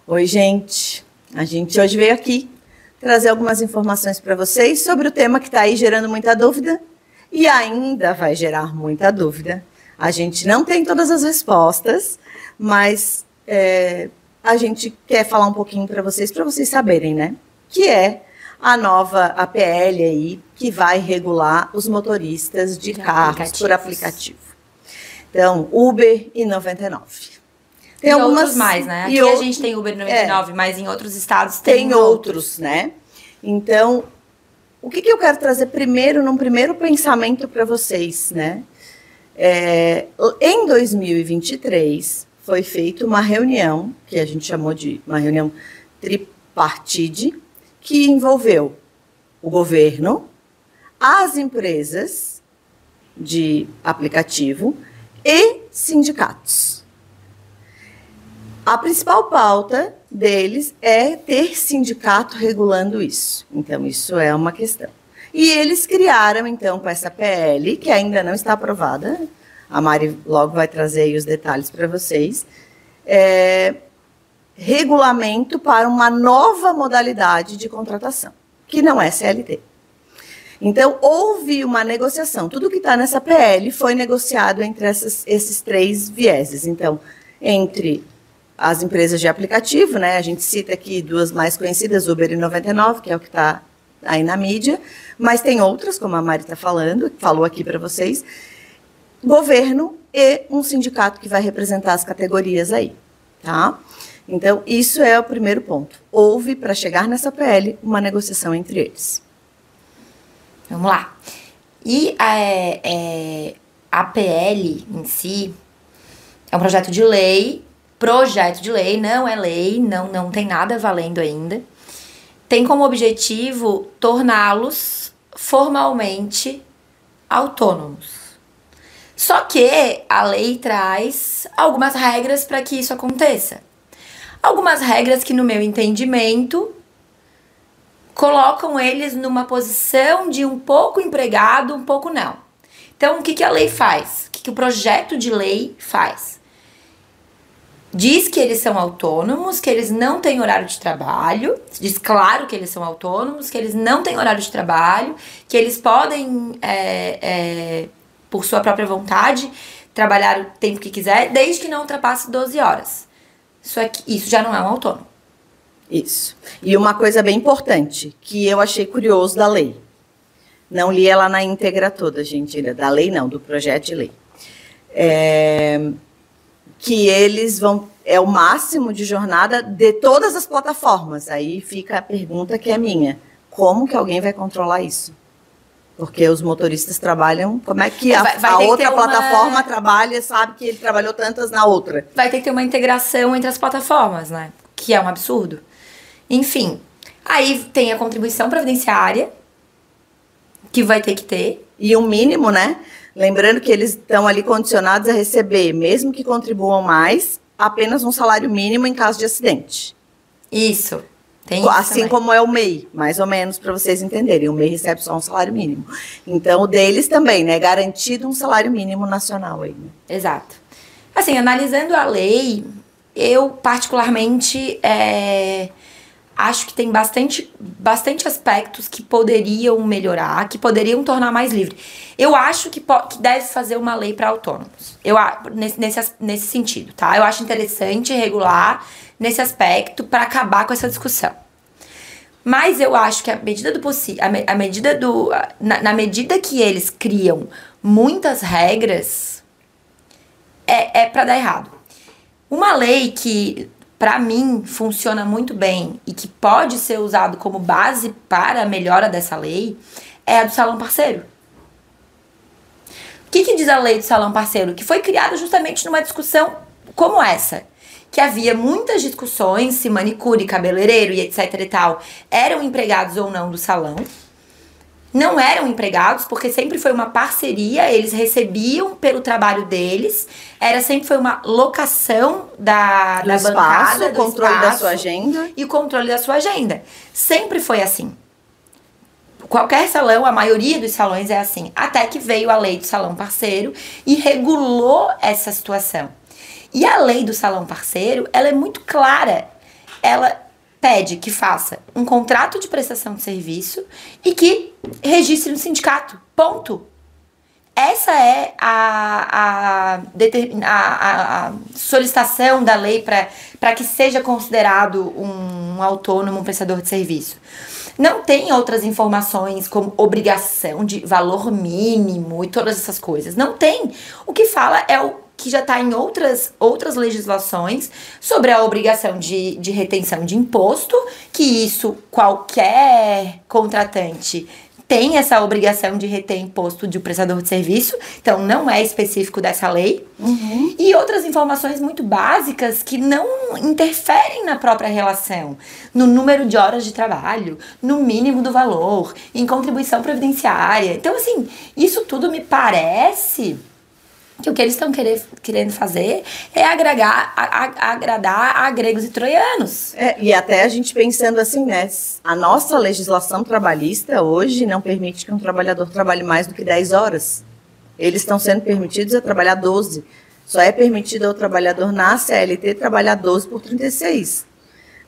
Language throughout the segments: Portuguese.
Oi, gente. A gente hoje veio aqui trazer algumas informações para vocês sobre o tema que está aí gerando muita dúvida e ainda vai gerar muita dúvida. A gente não tem todas as respostas, mas a gente quer falar um pouquinho para vocês saberem, né? Que é a nova APL aí, que vai regular os motoristas de carros por aplicativo. Então, Uber e 99. Tem algumas outros mais, né? Aqui a gente tem Uber 99, mas em outros estados tem outros, né? Então, o que eu quero trazer primeiro, num primeiro pensamento para vocês, né? Em 2023, foi feita uma reunião, que a gente chamou de uma reunião tripartite, que envolveu o governo, as empresas de aplicativo e sindicatos. A principal pauta deles é ter sindicato regulando isso. Então, isso é uma questão. E eles criaram, então, com essa PL, que ainda não está aprovada, a Mari logo vai trazer aí os detalhes para vocês, regulamento para uma nova modalidade de contratação, que não é CLT. Então, houve uma negociação. Tudo que está nessa PL foi negociado entre esses três vieses. Então, entre as empresas de aplicativo, né? A gente cita aqui duas mais conhecidas, Uber e 99, que é o que está aí na mídia, mas tem outras, como a Mari está falou aqui para vocês, governo e um sindicato que vai representar as categorias aí, tá? Então, isso é o primeiro ponto. Houve, para chegar nessa PL, uma negociação entre eles. Vamos lá. E a PL em si é um projeto de lei, não é lei, não tem nada valendo ainda. Tem como objetivo torná-los formalmente autônomos. Só que a lei traz algumas regras para que isso aconteça. Algumas regras que, no meu entendimento, colocam eles numa posição de um pouco empregado, um pouco não. Então, o que a lei faz? O que o projeto de lei faz? Diz que eles são autônomos, que eles não têm horário de trabalho, diz claro que eles são autônomos, que eles não têm horário de trabalho, que eles podem, por sua própria vontade, trabalhar o tempo que quiser, desde que não ultrapasse 12 horas. Isso já não é um autônomo. Isso. E uma coisa bem importante, que eu achei curioso da lei. Não li ela na íntegra toda, gente, da lei não, do projeto de lei. Que eles vão, é o máximo de jornada de todas as plataformas. Aí fica a pergunta que é minha. Como que alguém vai controlar isso? Porque os motoristas trabalham, como é que a outra plataforma trabalha, sabe que ele trabalhou tantas na outra? Vai ter que ter uma integração entre as plataformas, né? Que é um absurdo. Enfim, aí tem a contribuição previdenciária, que vai ter que ter. E um mínimo, né? Lembrando que eles estão ali condicionados a receber, mesmo que contribuam mais, apenas um salário mínimo em caso de acidente. Isso. Tem isso assim também. Como é o MEI, mais ou menos, para vocês entenderem. O MEI recebe só um salário mínimo. Então, o deles também, né? Garantido um salário mínimo nacional aí. Né? Exato. Assim, analisando a lei, eu particularmente acho que tem bastante aspectos que poderiam melhorar, que poderiam tornar mais livre. Eu acho que deve fazer uma lei para autônomos. Nesse sentido, tá? Eu acho interessante regular nesse aspecto para acabar com essa discussão. Mas eu acho que na medida que eles criam muitas regras, é para dar errado. Uma lei que, para mim, funciona muito bem e que pode ser usado como base para a melhora dessa lei é a do salão parceiro. O que diz a lei do salão parceiro? Que foi criada justamente numa discussão como essa. Que havia muitas discussões se manicure, cabeleireiro e etc e tal eram empregados ou não do salão. Não eram empregados, porque sempre foi uma parceria, eles recebiam pelo trabalho deles, sempre foi uma locação da bancada, o controle da sua agenda. E o controle da sua agenda. Sempre foi assim. Qualquer salão, a maioria dos salões é assim. Até que veio a lei do salão parceiro e regulou essa situação. E a lei do salão parceiro, ela é muito clara. ela pede que faça um contrato de prestação de serviço e que registre no sindicato. Ponto. Essa é a solicitação da lei para que seja considerado um autônomo, um prestador de serviço. Não tem outras informações como obrigação de valor mínimo e todas essas coisas. Não tem. O que fala é o que já está em outras legislações sobre a obrigação de retenção de imposto, que isso qualquer contratante tem essa obrigação de reter imposto de um prestador de serviço, então não é específico dessa lei. Uhum. E outras informações muito básicas que não interferem na própria relação, no número de horas de trabalho, no mínimo do valor, em contribuição previdenciária. Então, assim, isso tudo me parece que o que eles estão querendo fazer é agradar a gregos e troianos. E até a gente pensando assim, né? A nossa legislação trabalhista hoje não permite que um trabalhador trabalhe mais do que 10 horas. Eles estão sendo permitidos a trabalhar 12. Só é permitido ao trabalhador na CLT trabalhar 12 por 36.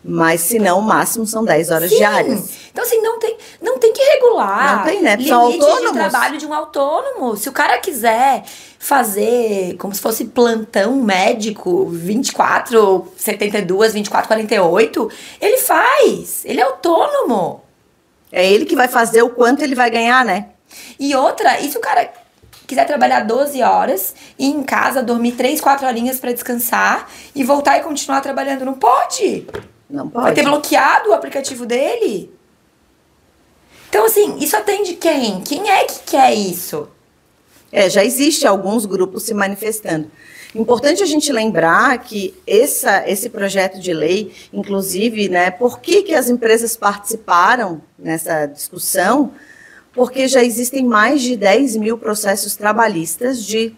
Mas, se não, o máximo são 10 horas diárias. Então, assim, não tem que regular. Não tem, né? Limite de trabalho de um autônomo. Se o cara quiser fazer como se fosse plantão médico, 24, 72, 24, 48, ele faz. Ele é autônomo. É ele que vai fazer o quanto ele vai ganhar, né? E outra, e se o cara quiser trabalhar 12 horas e em casa dormir 3, 4 horinhas pra descansar e voltar e continuar trabalhando? Não pode. Não pode. Vai ter bloqueado o aplicativo dele. Então, assim, isso atende quem? Quem é que quer isso? Já existe alguns grupos se manifestando. Importante a gente lembrar que esse projeto de lei, inclusive, né, por que as empresas participaram nessa discussão? Porque já existem mais de 10 mil processos trabalhistas de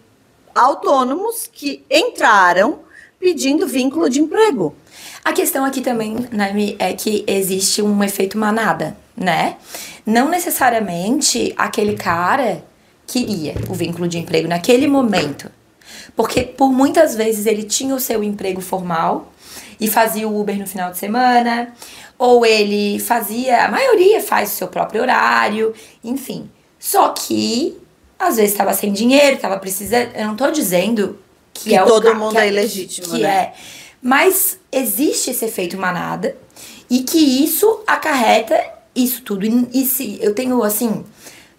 autônomos que entraram pedindo vínculo de emprego. A questão aqui também, Naime, é que existe um efeito manada, né? Não necessariamente aquele cara queria o vínculo de emprego naquele momento. Porque por muitas vezes ele tinha o seu emprego formal e fazia o Uber no final de semana, ou ele fazia, a maioria faz o seu próprio horário, enfim. Só que às vezes estava sem dinheiro, estava precisando, eu não tô dizendo que é todo mundo é ilegítimo, né? Mas existe esse efeito manada e que isso acarreta isso tudo. E se eu tenho, assim,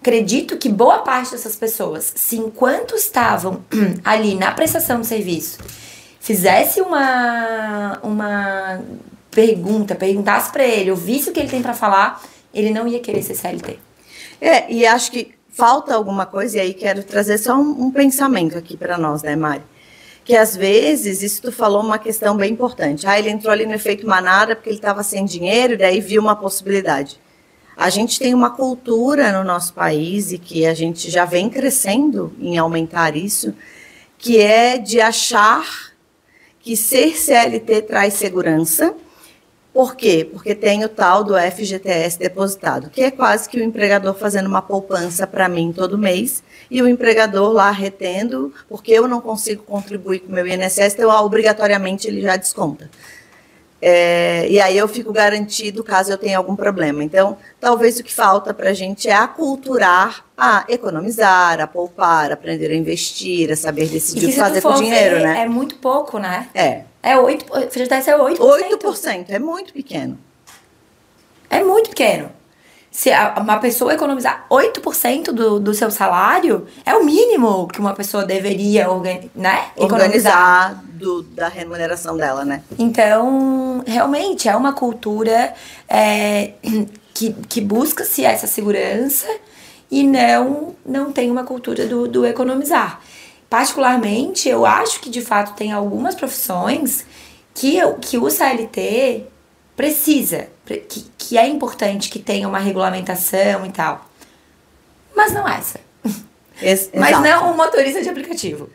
acredito que boa parte dessas pessoas, se enquanto estavam ali na prestação de serviço, fizesse uma perguntasse pra ele, ouvisse o que ele tem pra falar, ele não ia querer ser CLT. E acho que falta alguma coisa, e aí quero trazer só um pensamento aqui pra nós, né, Mari? Que às vezes, isso tu falou uma questão bem importante. Ele entrou ali no efeito manada porque ele estava sem dinheiro e daí viu uma possibilidade. A gente tem uma cultura no nosso país e que a gente já vem crescendo em aumentar isso, que é de achar que ser CLT traz segurança. Por quê? Porque tem o tal do FGTS depositado, que é quase que o empregador fazendo uma poupança para mim todo mês e o empregador lá retendo, porque eu não consigo contribuir com o meu INSS, então obrigatoriamente ele já desconta. E aí eu fico garantido caso eu tenha algum problema. Então, talvez o que falta para a gente é aculturar a economizar, a poupar, aprender a investir, a saber decidir o que fazer com o dinheiro, né? É muito pouco, né? É 8%. O FGTS é 8%. 8%, é muito pequeno. É muito pequeno. Se uma pessoa economizar 8% do seu salário, é o mínimo que uma pessoa deveria organizar da remuneração dela, né? Então, realmente, é uma cultura que busca-se essa segurança e não tem uma cultura do economizar. Particularmente, eu acho que, de fato, tem algumas profissões que o CLT precisa, que é importante que tenha uma regulamentação e tal. Mas não essa. Mas não o motorista de aplicativo.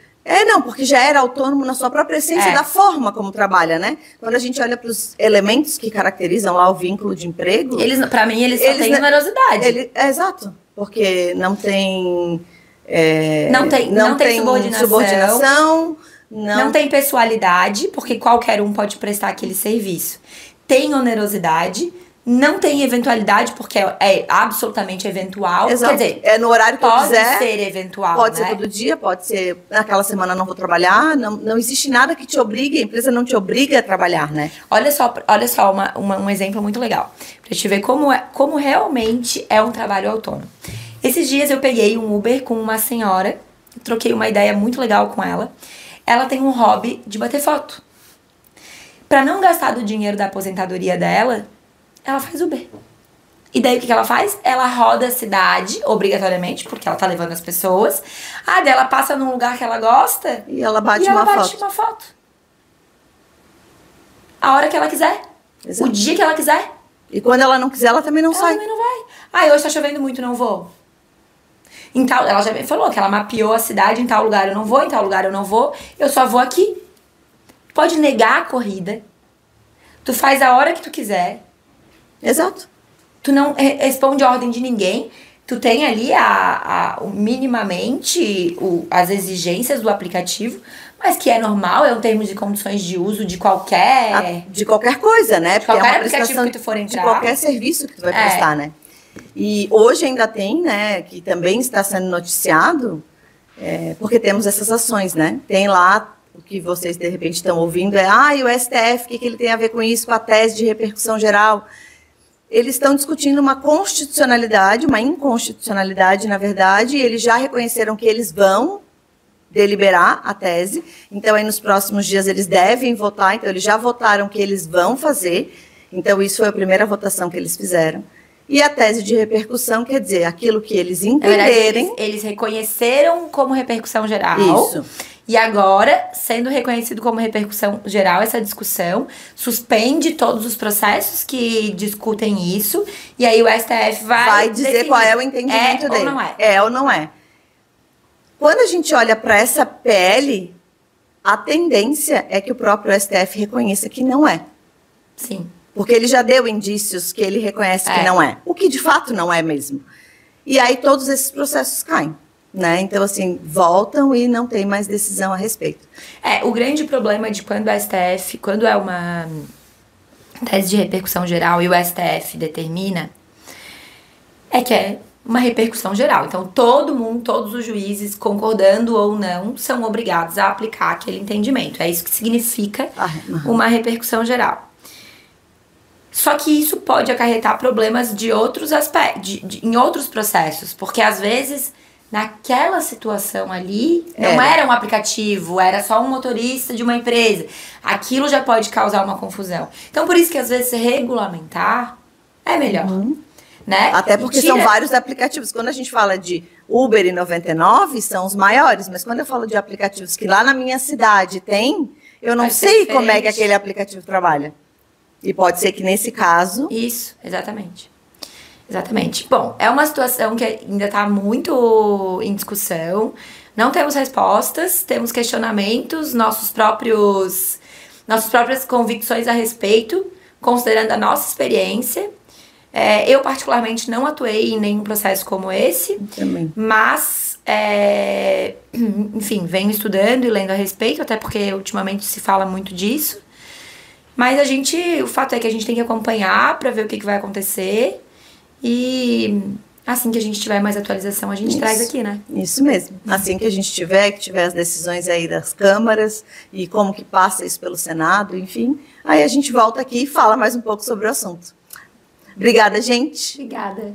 Não, porque já era autônomo na sua própria essência da forma como trabalha, né? Quando a gente olha para os elementos que caracterizam lá o vínculo de emprego... Para mim, eles só têm numerosidade. Exato, porque não tem... Não tem subordinação. Não tem pessoalidade, porque qualquer um pode prestar aquele serviço. tem onerosidade, não tem eventualidade, porque é absolutamente eventual. Exato. Quer dizer, é no horário que eu quiser. Pode ser eventual, Pode né? ser todo dia, pode ser naquela semana não vou trabalhar. Não existe nada que te obrigue, a empresa não te obriga a trabalhar, né? Olha só um exemplo muito legal. Pra te ver como realmente é um trabalho autônomo. Esses dias eu peguei um Uber com uma senhora, troquei uma ideia muito legal com ela. Ela tem um hobby de bater foto. Pra não gastar do dinheiro da aposentadoria dela, ela faz Uber. E daí o que ela faz? Ela roda a cidade, obrigatoriamente, porque ela tá levando as pessoas. Ah, daí ela passa num lugar que ela gosta E ela bate e ela uma bate foto. uma foto. A hora que ela quiser. Exato. O dia que ela quiser. E quando ela não quiser, ela também não Ela sai. também não vai. Ah, hoje tá chovendo muito, não vou. Então, ela já me falou que ela mapeou a cidade, em tal lugar eu não vou, em tal lugar eu não vou. Eu só vou aqui. Pode negar a corrida. Tu faz a hora que tu quiser. Exato. Tu não responde a ordem de ninguém. Tu tem ali minimamente as exigências do aplicativo, mas que é normal, é um termo de condições de uso de qualquer... De qualquer coisa, né? Porque qualquer é uma aplicativo prestação que tu for entrar. de qualquer serviço que tu vai prestar, né? E hoje ainda tem, né, que também está sendo noticiado, porque temos essas ações, né? Tem lá, o que vocês de repente estão ouvindo e o STF, o que ele tem a ver com isso, com a tese de repercussão geral? Eles estão discutindo uma constitucionalidade, uma inconstitucionalidade, na verdade, e eles já reconheceram que eles vão deliberar a tese, então aí nos próximos dias eles devem votar, então eles já votaram que eles vão fazer, então isso foi a primeira votação que eles fizeram. E a tese de repercussão quer dizer aquilo que eles entenderem. Na verdade, eles reconheceram como repercussão geral. Isso. E agora, sendo reconhecido como repercussão geral essa discussão, suspende todos os processos que discutem isso. E aí o STF vai dizer definir, qual é o entendimento dele. Ou não é. É ou não é. Quando a gente olha para essa PL, a tendência é que o próprio STF reconheça que não é. Sim. Porque ele já deu indícios que ele reconhece que não é. O que de fato não é mesmo. E aí todos esses processos caem. Né? Então, assim, voltam e não tem mais decisão a respeito. O grande problema de quando o STF, quando é uma tese de repercussão geral e o STF determina, é que é uma repercussão geral. Então, todo mundo, todos os juízes, concordando ou não, são obrigados a aplicar aquele entendimento. É isso que significa uma repercussão geral. Só que isso pode acarretar problemas de outros aspectos, em outros processos, porque às vezes naquela situação ali não era um aplicativo, era só um motorista de uma empresa. Aquilo já pode causar uma confusão. Então por isso que às vezes regulamentar é melhor. Né? Até porque são vários aplicativos. Quando a gente fala de Uber e 99, são os maiores, mas quando eu falo de aplicativos que lá na minha cidade tem, eu não sei como é que aquele aplicativo trabalha. E pode ser que nesse caso... Isso, exatamente. Exatamente. Bom, é uma situação que ainda está muito em discussão. Não temos respostas, temos questionamentos, nossas próprias convicções a respeito, considerando a nossa experiência. Eu, particularmente, não atuei em nenhum processo como esse. Também. Mas, enfim, venho estudando e lendo a respeito, até porque ultimamente se fala muito disso. Mas o fato é que a gente tem que acompanhar para ver o que vai acontecer. E assim que a gente tiver mais atualização, a gente traz aqui, né? Isso mesmo. Assim que a gente tiver as decisões aí das câmaras e como que passa isso pelo Senado, enfim, aí a gente volta aqui e fala mais um pouco sobre o assunto. Obrigada, gente. Obrigada.